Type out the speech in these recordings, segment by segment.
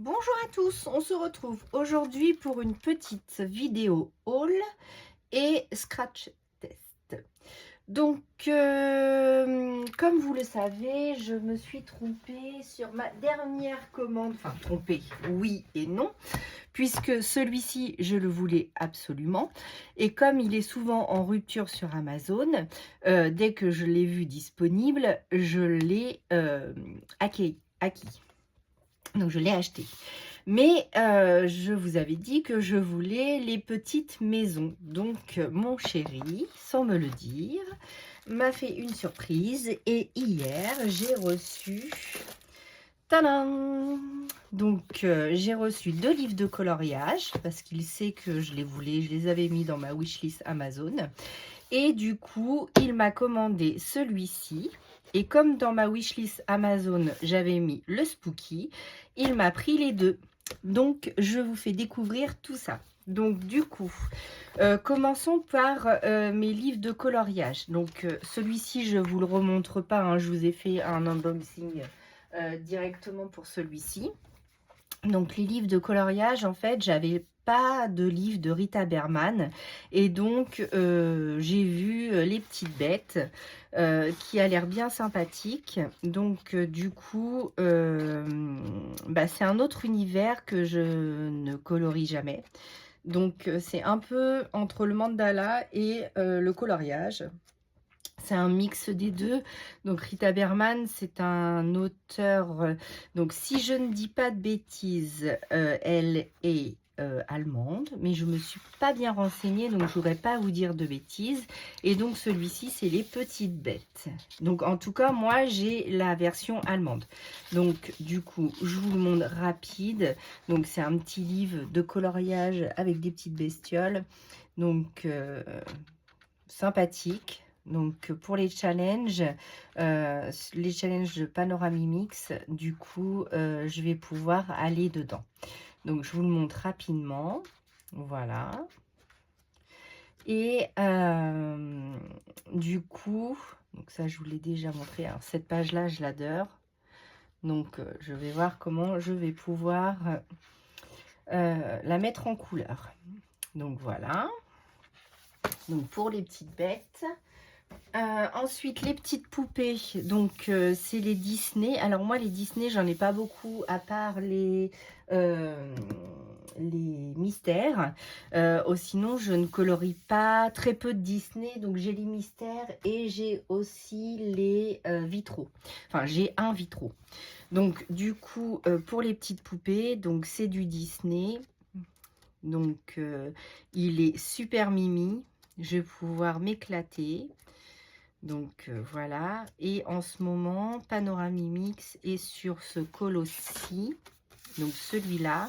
Bonjour à tous, on se retrouve aujourd'hui pour une petite vidéo haul et scratch test. Donc, comme vous le savez, je me suis trompée sur ma dernière commande, enfin trompée, oui et non, puisque celui-ci, je le voulais absolument. Et comme il est souvent en rupture sur Amazon, dès que je l'ai vu disponible, je l'ai acquis. Donc, je l'ai acheté. Mais je vous avais dit que je voulais les petites maisons. Donc, mon chéri, sans me le dire, m'a fait une surprise. Et hier, j'ai reçu... Tadam! Donc, j'ai reçu 2 livres de coloriage parce qu'il sait que je les voulais. Je les avais mis dans ma wishlist Amazon. Et du coup, il m'a commandé celui-ci. Et comme dans ma wishlist Amazon, j'avais mis le Spooky, il m'a pris les deux. Donc, je vous fais découvrir tout ça. Donc, du coup, commençons par mes livres de coloriage. Donc, celui-ci, je ne vous le remontre pas, hein, je vous ai fait un unboxing directement pour celui-ci. Donc, les livres de coloriage, en fait, j'avais pas de livre de Rita Berman. Et donc, j'ai vu Les Petites Bêtes, qui a l'air bien sympathique. Donc, du coup, c'est un autre univers que je ne colorie jamais. Donc, c'est un peu entre le mandala et le coloriage. C'est un mix des deux. Donc, Rita Berman, c'est un auteur... donc, si je ne dis pas de bêtises, elle est allemande. Mais je ne me suis pas bien renseignée, donc je ne voudrais pas vous dire de bêtises. Et donc, celui-ci, c'est Les Petites Bêtes. Donc, en tout cas, moi, j'ai la version allemande. Donc, du coup, je vous le montre rapide. Donc, c'est un petit livre de coloriage avec des petites bestioles. Donc, sympathique. Donc, pour les challenges de Panoramimix, du coup, je vais pouvoir aller dedans. Donc, je vous le montre rapidement. Voilà. Et du coup, donc ça, je vous l'ai déjà montré. Alors, cette page-là, je l'adore. Donc, je vais voir comment je vais pouvoir la mettre en couleur. Donc, voilà. Donc, pour les petites bêtes... ensuite, les petites poupées, donc c'est les Disney. Alors moi, les Disney, j'en ai pas beaucoup, à part les mystères. Sinon, je ne colorie pas, très peu de Disney, donc j'ai les mystères et j'ai aussi les vitraux. Enfin, j'ai un vitraux. Donc, du coup, pour les petites poupées, donc c'est du Disney. Donc, il est super mimi. Je vais pouvoir m'éclater. Donc voilà, et en ce moment Panoramimix est sur ce Colossi, donc celui-là.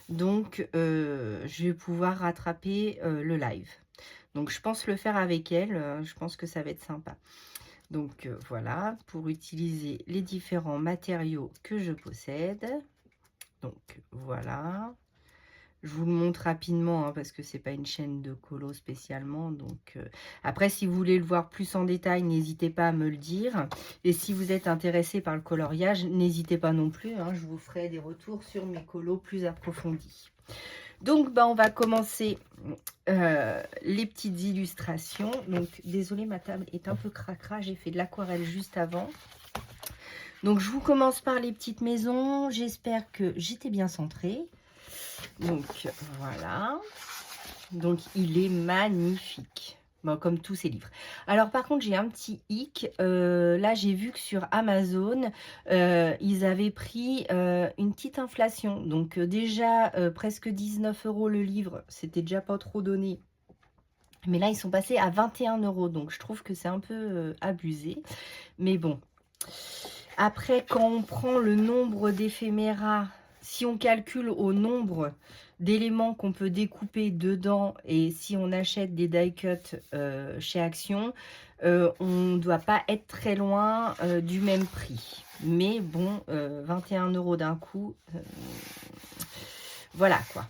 Donc je vais pouvoir rattraper le live. Donc je pense le faire avec elle, je pense que ça va être sympa. Donc voilà, pour utiliser les différents matériaux que je possède. Donc voilà. Je vous le montre rapidement, hein, parce que c'est pas une chaîne de colo spécialement. Donc après, si vous voulez le voir plus en détail, n'hésitez pas à me le dire. Et si vous êtes intéressé par le coloriage, n'hésitez pas non plus, hein, je vous ferai des retours sur mes colos plus approfondis. Donc, on va commencer les petites illustrations. Donc, désolée, ma table est un peu cracra. J'ai fait de l'aquarelle juste avant. Donc, je vous commence par les petites maisons. J'espère que j'étais bien centrée. Donc voilà, donc il est magnifique, comme tous ces livres. Alors par contre, j'ai un petit hic, là j'ai vu que sur Amazon, ils avaient pris une petite inflation. Donc déjà presque 19 € le livre, c'était déjà pas trop donné. Mais là, ils sont passés à 21 €, donc je trouve que c'est un peu abusé. Mais bon, après, quand on prend le nombre d'éphéméras, si on calcule au nombre d'éléments qu'on peut découper dedans, et si on achète des die-cut chez Action, on ne doit pas être très loin du même prix. Mais bon, 21 € d'un coup, voilà quoi.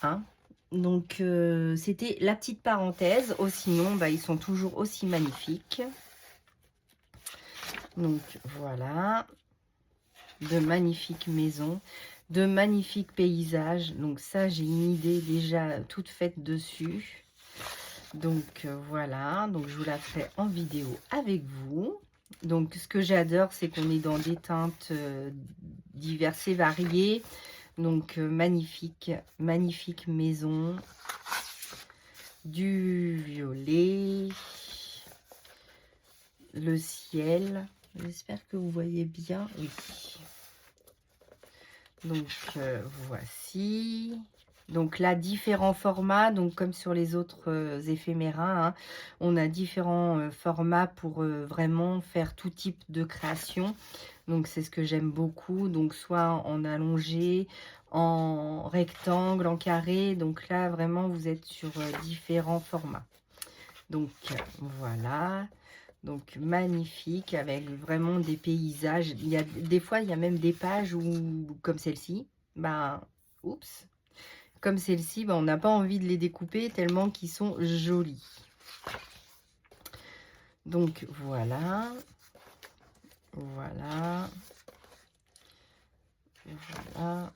Hein. Donc, c'était la petite parenthèse. Oh, sinon, ils sont toujours aussi magnifiques. Donc, voilà. De magnifiques maisons. de magnifiques paysages. Donc ça, j'ai une idée déjà toute faite dessus. Donc voilà, donc je vous la ferai en vidéo avec vous. Donc ce que j'adore, c'est qu'on est dans des teintes diverses et variées. Donc magnifique, magnifique maison. Du violet. Le ciel. J'espère que vous voyez bien. Oui. Donc voici. Donc là, différents formats, donc comme sur les autres éphéméras, hein, on a différents formats pour vraiment faire tout type de création. Donc c'est ce que j'aime beaucoup, donc soit en allongé, en rectangle, en carré. Donc là, vraiment, vous êtes sur différents formats. Donc voilà. Donc magnifique, avec vraiment des paysages. Il y a, des fois, il y a même des pages où, comme celle-ci, ben, oups, comme celle-ci, ben, on n'a pas envie de les découper tellement qu'ils sont jolis. Donc voilà, voilà, voilà.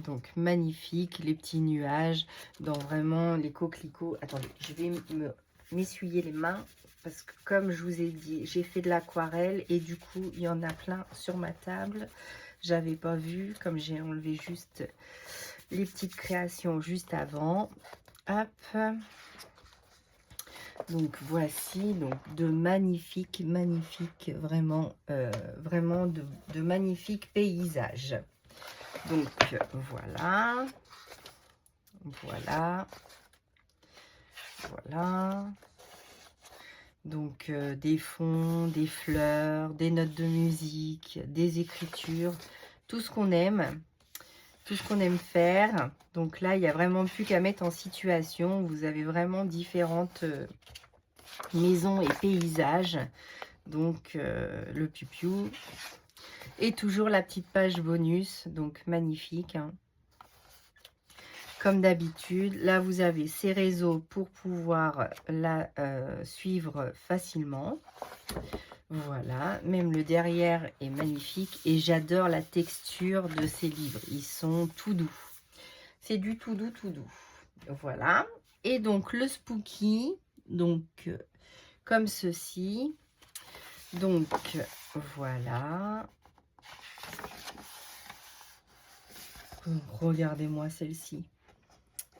Donc magnifique, les petits nuages, dans vraiment les coquelicots. Attendez, je vais m'essuyer les mains. Parce que comme je vous ai dit, j'ai fait de l'aquarelle et du coup, il y en a plein sur ma table. J'avais pas vu, comme j'ai enlevé juste les petites créations juste avant. Hop. Donc voici donc de magnifiques, vraiment, vraiment de magnifiques paysages. Donc voilà. Voilà. Voilà. Donc des fonds, des fleurs, des notes de musique, des écritures, tout ce qu'on aime faire. Donc là, il n'y a vraiment plus qu'à mettre en situation. Vous avez vraiment différentes maisons et paysages. Donc le piou-piou. Et toujours la petite page bonus, donc magnifique, hein. Comme d'habitude, là vous avez ces réseaux pour pouvoir la suivre facilement. Voilà, même le derrière est magnifique et j'adore la texture de ces livres. Ils sont tout doux. C'est du tout doux, tout doux. Voilà. Et donc le spooky, donc comme ceci. Donc voilà. Regardez-moi celle-ci.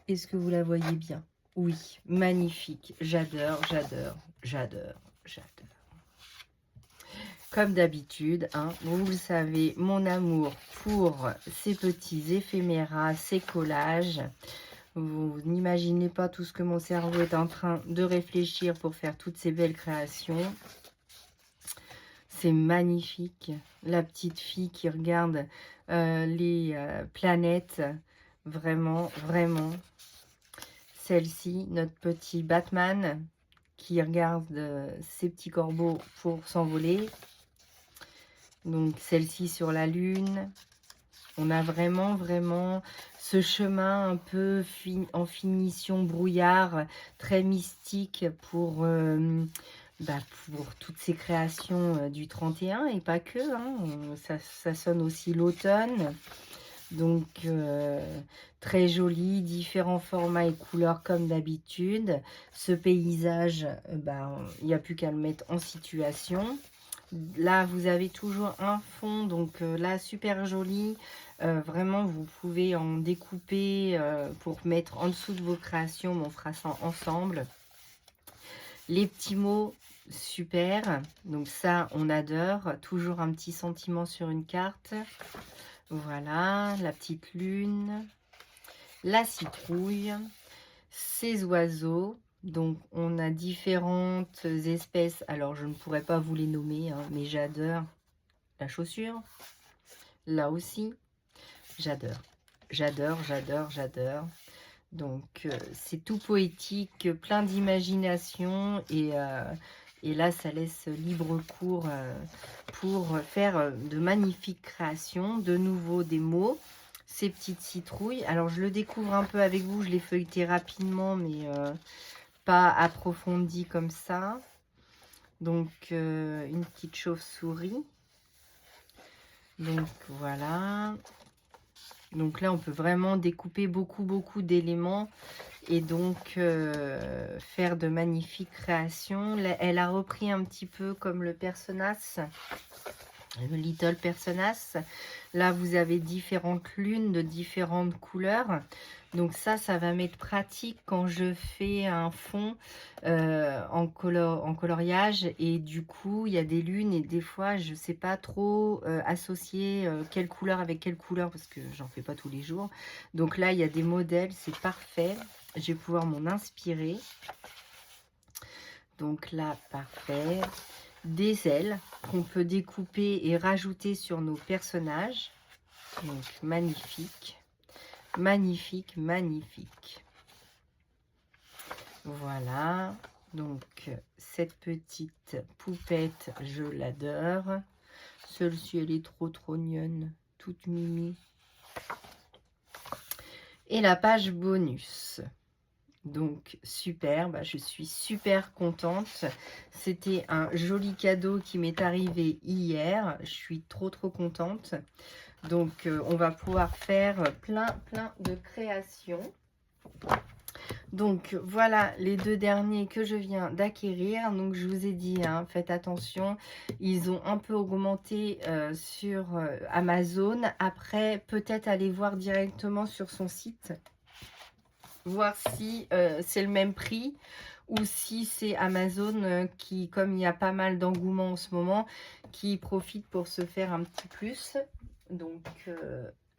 Est-ce que vous la voyez bien? Oui, magnifique. J'adore, j'adore, j'adore, j'adore. Comme d'habitude, hein, vous le savez, mon amour pour ces petits éphéméras, ces collages. Vous n'imaginez pas tout ce que mon cerveau est en train de réfléchir pour faire toutes ces belles créations. C'est magnifique. La petite fille qui regarde les planètes. Vraiment, vraiment. Celle-ci, notre petit Batman qui regarde ses petits corbeaux pour s'envoler. Donc celle-ci sur la lune. On a vraiment, vraiment ce chemin un peu en finition brouillard, très mystique pour toutes ces créations du 31 et pas que. Hein, ça sonne aussi l'automne. Donc, très joli, différents formats et couleurs comme d'habitude. Ce paysage, il n'y a plus qu'à le mettre en situation. Là, vous avez toujours un fond, donc là, super joli. Vraiment, vous pouvez en découper pour mettre en dessous de vos créations. Mais on fera ça ensemble. Les petits mots, super. Donc ça, on adore. Toujours un petit sentiment sur une carte. Voilà, la petite lune, la citrouille, ces oiseaux. Donc, on a différentes espèces. Alors, je ne pourrais pas vous les nommer, hein, mais j'adore la chaussure. Là aussi, j'adore. J'adore, j'adore, j'adore. Donc, c'est tout poétique, plein d'imagination. Et là, ça laisse libre cours pour faire de magnifiques créations. De nouveau, des mots. Ces petites citrouilles. Alors, je le découvre un peu avec vous. Je l'ai feuilleté rapidement, mais pas approfondi comme ça. Donc, une petite chauve-souris. Donc voilà. Donc là, on peut vraiment découper beaucoup d'éléments et donc faire de magnifiques créations. Là, elle a repris un petit peu comme le Personas, le Little Personas. Là, vous avez différentes lunes de différentes couleurs. Donc ça va m'être pratique quand je fais un fond en coloriage. Et du coup, il y a des lunes et des fois, je ne sais pas trop associer quelle couleur avec quelle couleur parce que j'en fais pas tous les jours. Donc là, il y a des modèles, c'est parfait. Je vais pouvoir m'en inspirer. Donc là, parfait. Des ailes qu'on peut découper et rajouter sur nos personnages. Donc magnifique, magnifique, magnifique. Voilà, donc cette petite poupette, je l'adore. Celle-ci, elle est trop mignonne, toute mimi. Et la page bonus. Donc super, bah, je suis super contente. C'était un joli cadeau qui m'est arrivé hier. Je suis trop contente. Donc on va pouvoir faire plein de créations. Donc voilà les deux derniers que je viens d'acquérir. Donc je vous ai dit, hein, faites attention, ils ont un peu augmenté sur Amazon. Après, peut-être aller voir directement sur son site, voir si c'est le même prix ou si c'est Amazon qui, comme il y a pas mal d'engouement en ce moment, qui profite pour se faire un petit plus. Donc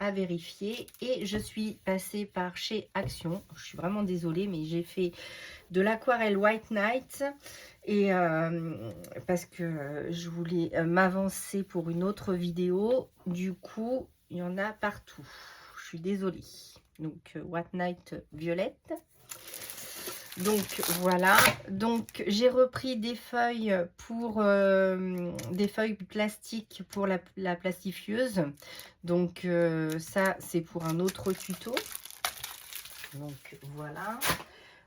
à vérifier. Et je suis passée par chez Action. Je suis vraiment désolée, mais j'ai fait de l'aquarelle White Night et parce que je voulais m'avancer pour une autre vidéo. Du coup, il y en a partout. Je suis désolée. Donc White Night violette. Donc voilà, donc j'ai repris des feuilles pour des feuilles plastiques pour la plastifieuse. Donc ça c'est pour un autre tuto. Donc voilà.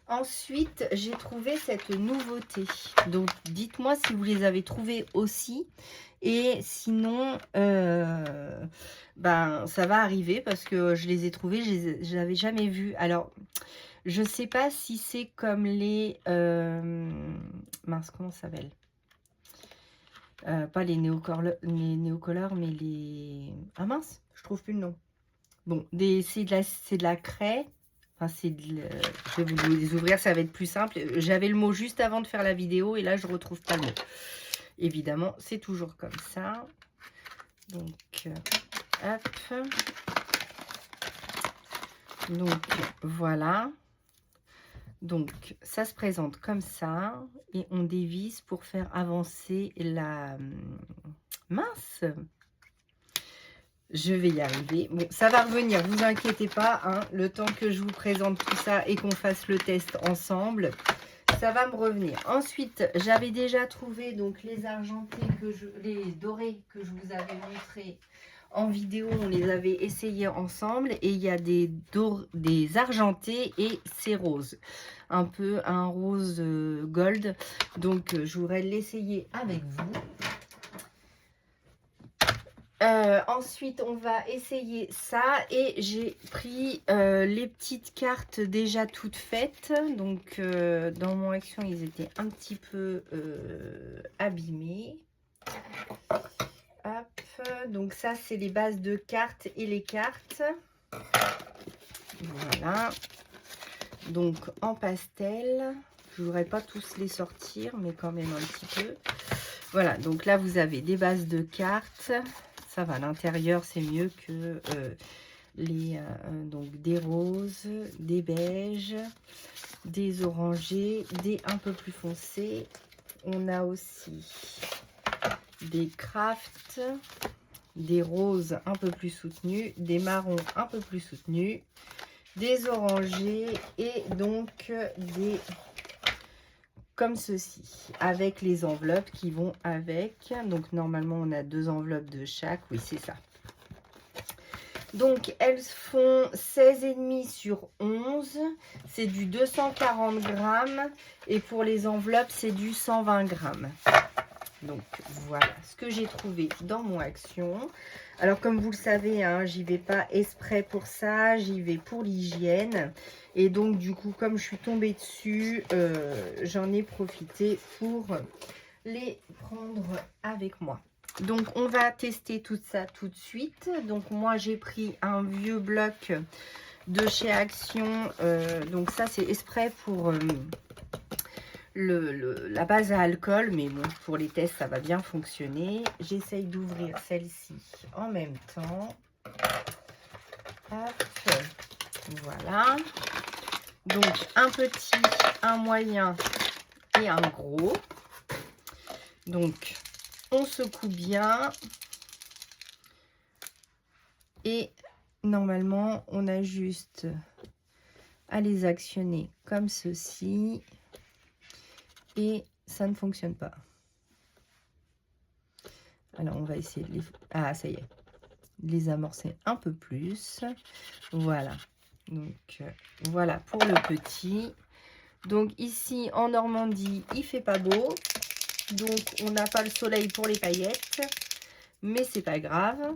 Ensuite j'ai trouvé cette nouveauté. Donc dites-moi si vous les avez trouvées aussi. Et sinon, ben ça va arriver parce que je les ai trouvées, je n'avais jamais vues. Alors je sais pas si c'est comme les... mince, comment ça s'appelle? Pas les néocolores, mais les... Ah mince, je trouve plus le nom. Bon, c'est de la craie. Enfin, je vais vous les ouvrir, ça va être plus simple. J'avais le mot juste avant de faire la vidéo et là, je retrouve pas le mot. Évidemment, c'est toujours comme ça. Donc, hop. Donc, voilà. Donc, ça se présente comme ça et on dévisse pour faire avancer la mince. Je vais y arriver. Bon, ça va revenir, vous inquiétez pas, hein, le temps que je vous présente tout ça et qu'on fasse le test ensemble, ça va me revenir. Ensuite, j'avais déjà trouvé donc les argentés, les dorés que je vous avais montré en vidéo, on les avait essayés ensemble et il y a des argentés et c'est rose, un peu un rose gold. Donc je voudrais l'essayer avec vous. Ensuite on va essayer ça et j'ai pris les petites cartes déjà toutes faites. Donc dans mon action ils étaient un petit peu abîmés. Hop, donc ça c'est les bases de cartes et les cartes. Voilà. Donc en pastel. Je ne voudrais pas tous les sortir, mais quand même un petit peu. Voilà, donc là vous avez des bases de cartes. Ça va, à l'intérieur c'est mieux que donc des roses, des beiges, des orangés, des un peu plus foncés. On a aussi des crafts, des roses un peu plus soutenues, des marrons un peu plus soutenus, des orangés et donc des comme ceci, avec les enveloppes qui vont avec. Donc normalement on a 2 enveloppes de chaque, oui c'est ça. Donc elles font 16,5 sur 11, c'est du 240 grammes et pour les enveloppes c'est du 120 grammes. Donc voilà ce que j'ai trouvé dans mon action. Alors comme vous le savez, hein, j'y vais pas exprès pour ça, j'y vais pour l'hygiène. Et donc du coup, comme je suis tombée dessus, j'en ai profité pour les prendre avec moi. Donc on va tester tout ça tout de suite. Donc moi j'ai pris un vieux bloc de chez Action. Donc ça c'est exprès pour la base à alcool, mais bon, pour les tests, ça va bien fonctionner. J'essaye d'ouvrir celle-ci en même temps. Hop, voilà. Donc, un petit, un moyen et un gros. Donc, on secoue bien. Et normalement, on a juste à les actionner comme ceci. Et ça ne fonctionne pas. Alors, on va essayer de les... Ah, ça y est. Les amorcer un peu plus. Voilà. Donc, voilà pour le petit. Donc, ici, en Normandie, il fait pas beau. Donc, on n'a pas le soleil pour les paillettes. Mais c'est pas grave.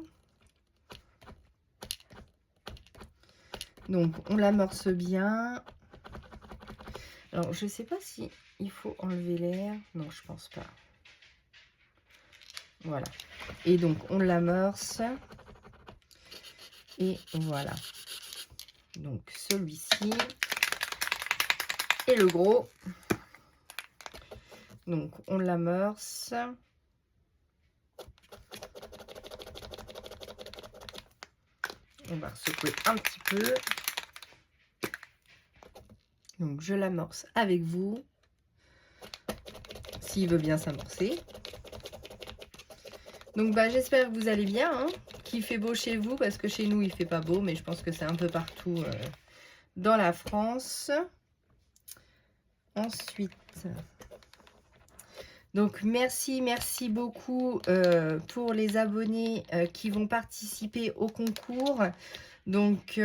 Donc, on l'amorce bien. Alors, je sais pas si il faut enlever l'air. Non, je pense pas. Voilà. Et donc, on l'amorce. Et voilà. Donc, celui-ci. Et le gros. Donc, on l'amorce. On va secouer un petit peu. Donc, je l'amorce avec vous. S'il veut bien s'amorcer. Donc, bah, j'espère que vous allez bien. Hein, qu'il fait beau chez vous. Parce que chez nous, il fait pas beau. Mais je pense que c'est un peu partout dans la France. Ensuite... Donc, merci beaucoup pour les abonnés qui vont participer au concours. Donc,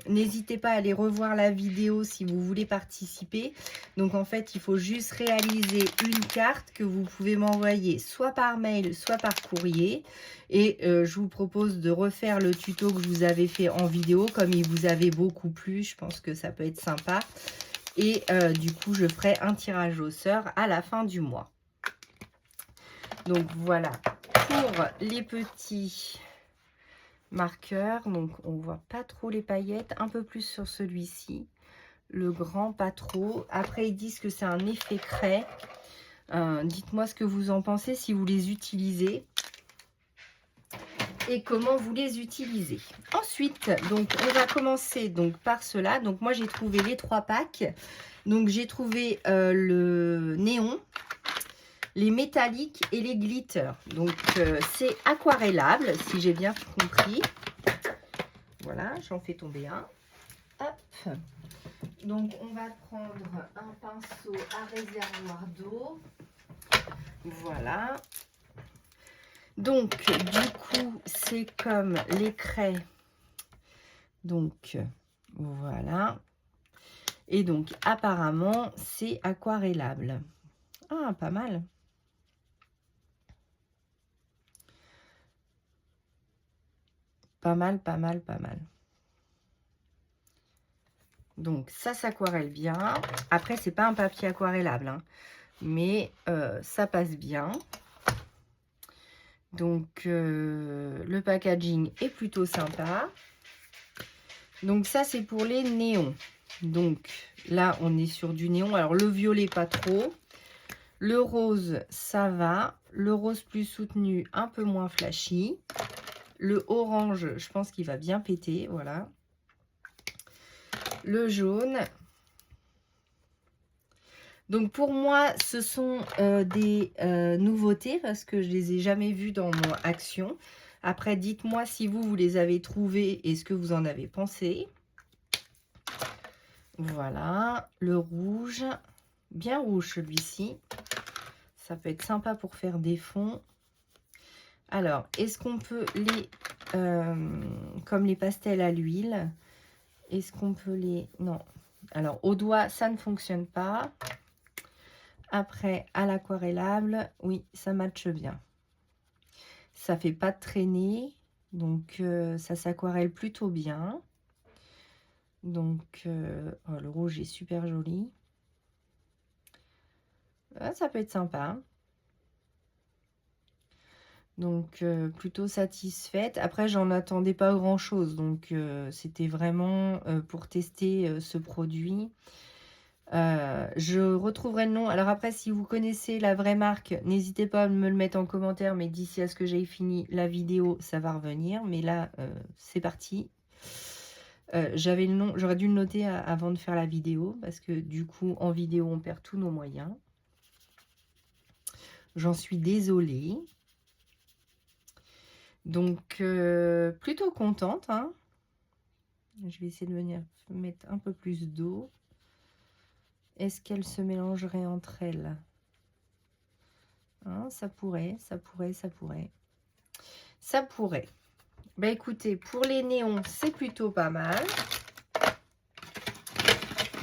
n'hésitez pas à aller revoir la vidéo si vous voulez participer. Donc, en fait, il faut juste réaliser une carte que vous pouvez m'envoyer soit par mail, soit par courrier. Et je vous propose de refaire le tuto que je vous avais fait en vidéo. Comme il vous avait beaucoup plu, je pense que ça peut être sympa. Et du coup, je ferai un tirage au sort à la fin du mois. Donc, voilà pour les petits marqueurs. Donc, on voit pas trop les paillettes. Un peu plus sur celui-ci. Le grand, pas trop. Après, ils disent que c'est un effet craie. Dites-moi ce que vous en pensez, si vous les utilisez. Et comment vous les utilisez. Ensuite, donc, on va commencer donc, par cela. Donc, moi, j'ai trouvé les 3 packs. Donc, j'ai trouvé le néon, les métalliques et les glitters. Donc, c'est aquarellable, si j'ai bien compris. Voilà, j'en fais tomber un. Hop. Donc, on va prendre un pinceau à réservoir d'eau. Voilà. Donc, du coup, c'est comme les craies. Donc, voilà. Et donc, apparemment, c'est aquarellable. Ah, pas mal. Pas mal, pas mal, pas mal. Donc, ça s'aquarelle bien. Après, c'est pas un papier aquarellable, hein, mais ça passe bien. Donc, le packaging est plutôt sympa. Donc, ça, c'est pour les néons. Donc, là, on est sur du néon. Alors, le violet, pas trop. Le rose, ça va. Le rose plus soutenu, un peu moins flashy. Le orange, je pense qu'il va bien péter. Voilà. Le jaune. Donc, pour moi, ce sont des nouveautés parce que je les ai jamais vues dans mon action. Après, dites-moi si vous les avez trouvés et ce que vous en avez pensé. Voilà. Le rouge. Bien rouge, celui-ci. Ça peut être sympa pour faire des fonds. Alors, est-ce qu'on peut les... comme les pastels à l'huile, est-ce qu'on peut les... Non. Alors, au doigt, ça ne fonctionne pas. Après, à l'aquarellable, oui, ça matche bien. Ça fait pas de traînée, donc ça s'aquarelle plutôt bien. Donc, oh, le rouge est super joli. Ah, ça peut être sympa. Donc, plutôt satisfaite. Après, j'en attendais pas grand-chose. Donc, c'était vraiment pour tester ce produit. Je retrouverai le nom. Alors après, si vous connaissez la vraie marque, n'hésitez pas à me le mettre en commentaire. Mais d'ici à ce que j'ai fini la vidéo, ça va revenir. Mais là, c'est parti. J'avais le nom, j'aurais dû le noter avant de faire la vidéo. Parce que du coup, en vidéo, on perd tous nos moyens. J'en suis désolée. Donc, plutôt contente, hein. Je vais essayer de venir mettre un peu plus d'eau. Est-ce qu'elles se mélangeraient entre elles? Hein, ça pourrait, ça pourrait, ça pourrait. Ça pourrait. Bah écoutez, pour les néons, c'est plutôt pas mal.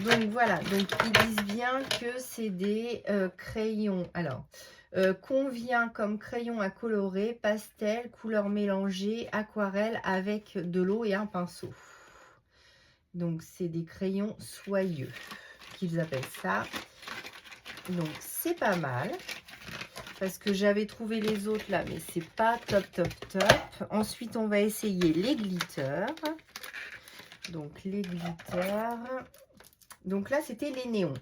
Donc voilà, donc ils disent bien que c'est des crayons. Alors, convient comme crayon à colorer, pastel, couleurs mélangées, aquarelle avec de l'eau et un pinceau. Donc c'est des crayons soyeux qu'ils appellent ça. Donc c'est pas mal. Parce que j'avais trouvé les autres là, mais c'est pas top, top, top. Ensuite, on va essayer les glitters. Donc, les glitters. Donc là, c'était les néons.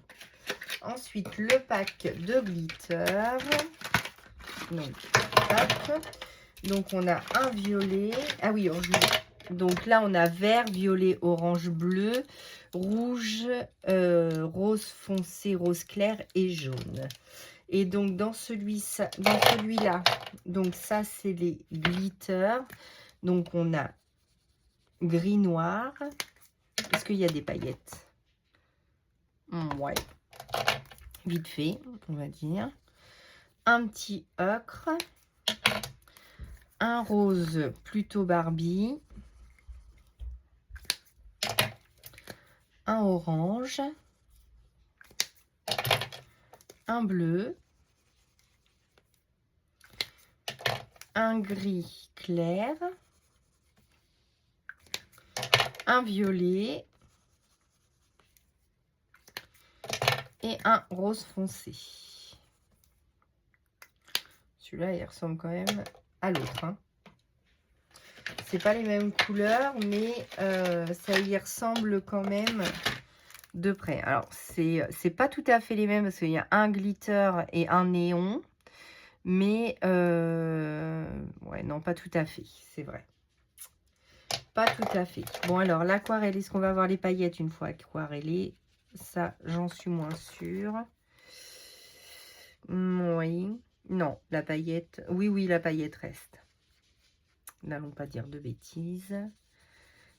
Ensuite, le pack de glitters. Donc, hop. Donc, on a un violet. Ah oui, donc là, on a vert, violet, orange, bleu, rouge, rose foncé, rose clair et jaune. Et donc, dans celui-là, donc ça, c'est les glitters. Donc, on a gris noir. Est-ce qu'il y a des paillettes? Ouais. Vite fait, on va dire. Un petit ocre. Un rose plutôt Barbie. Un orange. Un bleu. Un gris clair. Un violet. Et un rose foncé. Celui-là, il ressemble quand même à l'autre. Hein. C'est pas les mêmes couleurs, mais ça y ressemble quand même de près. Alors, c'est pas tout à fait les mêmes parce qu'il y a un glitter et un néon. Mais, ouais, non, pas tout à fait, c'est vrai. Pas tout à fait. Bon, alors, l'aquarelle, est-ce qu'on va avoir les paillettes une fois aquarellées? Ça, j'en suis moins sûre. Oui. Non, la paillette. Oui, oui, la paillette reste. N'allons pas dire de bêtises.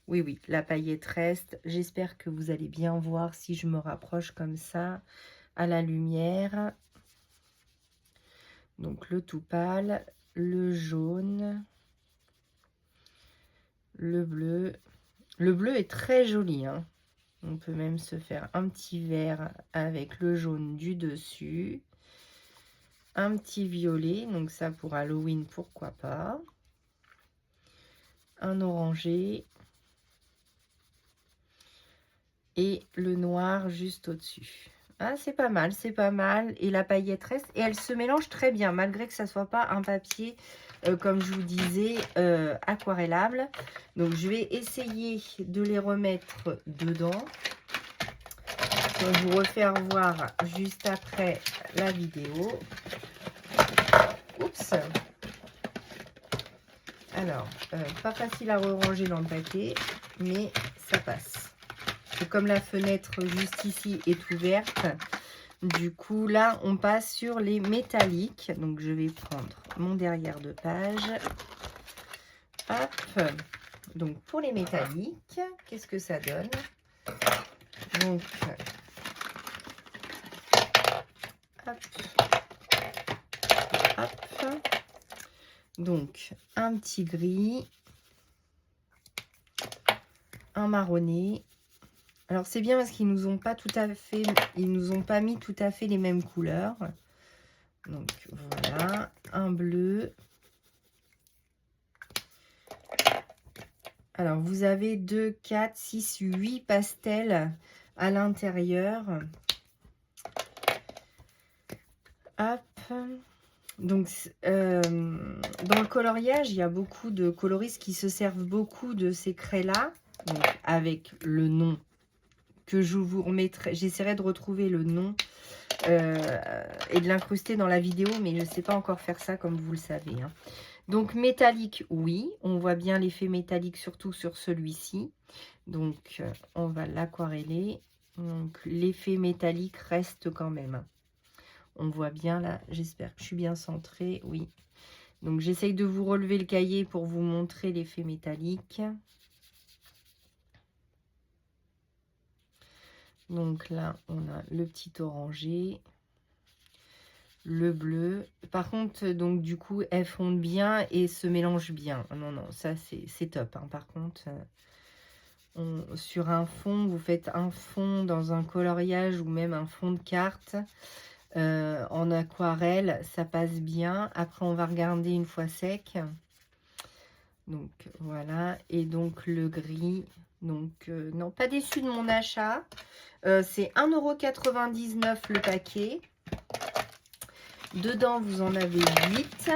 Oui, oui, la paillette reste. J'espère que vous allez bien voir si je me rapproche comme ça à la lumière. Donc, le tout pâle, le jaune, le bleu. Le bleu est très joli, hein. On peut même se faire un petit vert avec le jaune du dessus. Un petit violet, donc ça pour Halloween, pourquoi pas. Un orangé. Et le noir juste au-dessus. Ah, c'est pas mal, c'est pas mal. Et la paillette reste. Et elle se mélange très bien, malgré que ça soit pas un papier, comme je vous disais, aquarellable. Donc, je vais essayer de les remettre dedans. Donc, je vous refaire voir juste après la vidéo. Oups. Alors, pas facile à ranger dans le paquet, mais ça passe. Et comme la fenêtre juste ici est ouverte, du coup, là, on passe sur les métalliques. Donc, je vais prendre mon derrière de page. Hop. Donc, pour les métalliques, qu'est-ce que ça donne? Donc, hop. Hop. Donc, un petit gris. Un marronné. Alors c'est bien parce qu'ils nous ont pas tout à fait, ils nous ont pas mis tout à fait les mêmes couleurs. Donc voilà, un bleu. Alors vous avez 2, 4, 6, 8 pastels à l'intérieur. Hop. Donc dans le coloriage, il y a beaucoup de coloristes qui se servent beaucoup de ces craies-là. Donc avec le nom que je vous remettrai, j'essaierai de retrouver le nom et de l'incruster dans la vidéo, mais je ne sais pas encore faire ça comme vous le savez. Hein. Donc métallique, oui, on voit bien l'effet métallique surtout sur celui-ci. Donc on va l'aquareller. Donc l'effet métallique reste quand même. On voit bien là, j'espère que je suis bien centrée, oui. Donc j'essaye de vous relever le cahier pour vous montrer l'effet métallique. Donc là, on a le petit orangé, le bleu. Par contre, donc du coup, elles fondent bien et se mélangent bien. Non, non, ça c'est top. Hein. Par contre, sur un fond, vous faites un fond dans un coloriage ou même un fond de carte en aquarelle, ça passe bien. Après, on va regarder une fois sec. Donc voilà, et donc le gris. Donc non, pas déçu de mon achat. C'est 1,99 € le paquet. Dedans, vous en avez 8.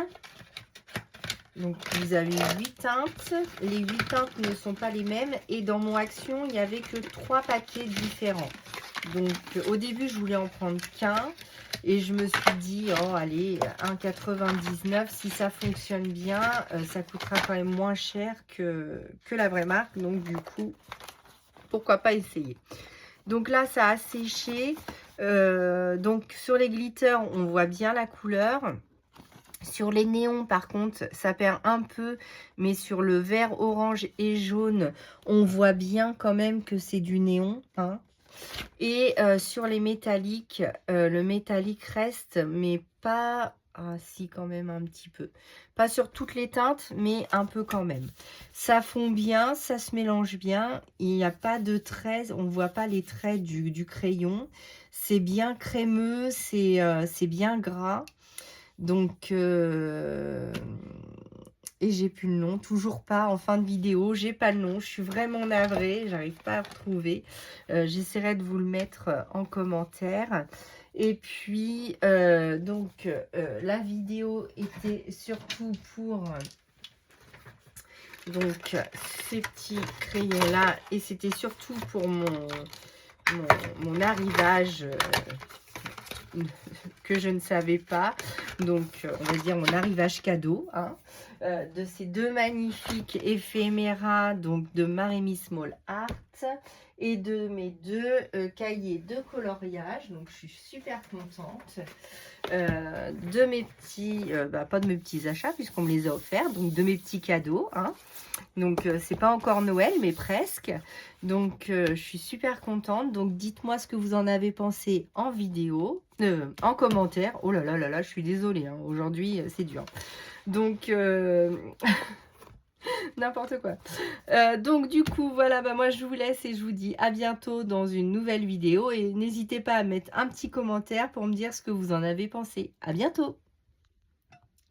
Donc, vous avez 8 teintes. Les 8 teintes ne sont pas les mêmes. Et dans mon action, il n'y avait que 3 paquets différents. Donc, au début, je voulais en prendre qu'un. Et je me suis dit, oh, allez, 1,99 €. Si ça fonctionne bien, ça coûtera quand même moins cher que la vraie marque. Donc, du coup, pourquoi pas essayer. Donc là, ça a séché. Donc sur les glitters, on voit bien la couleur. Sur les néons, par contre, ça perd un peu. Mais sur le vert, orange et jaune, on voit bien quand même que c'est du néon. Hein. Et sur les métalliques, le métallique reste, mais pas... Ah si, quand même un petit peu. Pas sur toutes les teintes, mais un peu quand même. Ça fond bien, ça se mélange bien. Il n'y a pas de traits, on ne voit pas les traits du crayon. C'est bien crémeux, c'est bien gras. Donc, et j'ai plus le nom, toujours pas en fin de vidéo, j'ai pas le nom, je suis vraiment navrée, j'arrive pas à retrouver. J'essaierai de vous le mettre en commentaire. Et puis, la vidéo était surtout pour donc ces petits crayons-là. Et c'était surtout pour mon arrivage que je ne savais pas. Donc, on va dire mon arrivage cadeau. Hein, de ces deux magnifiques éphéméras, donc de Maremy Small Art. Et de mes deux cahiers de coloriage. Donc, je suis super contente. De mes petits, pas de mes petits achats puisqu'on me les a offerts. Donc, de mes petits cadeaux. Hein. Donc, c'est pas encore Noël, mais presque. Donc, je suis super contente. Donc, dites-moi ce que vous en avez pensé en vidéo, en commentaire. Oh là là là là, je suis désolée. Hein. Aujourd'hui, c'est dur. Donc... n'importe quoi. Donc du coup, voilà, moi je vous laisse et je vous dis à bientôt dans une nouvelle vidéo. Et n'hésitez pas à mettre un petit commentaire pour me dire ce que vous en avez pensé. À bientôt!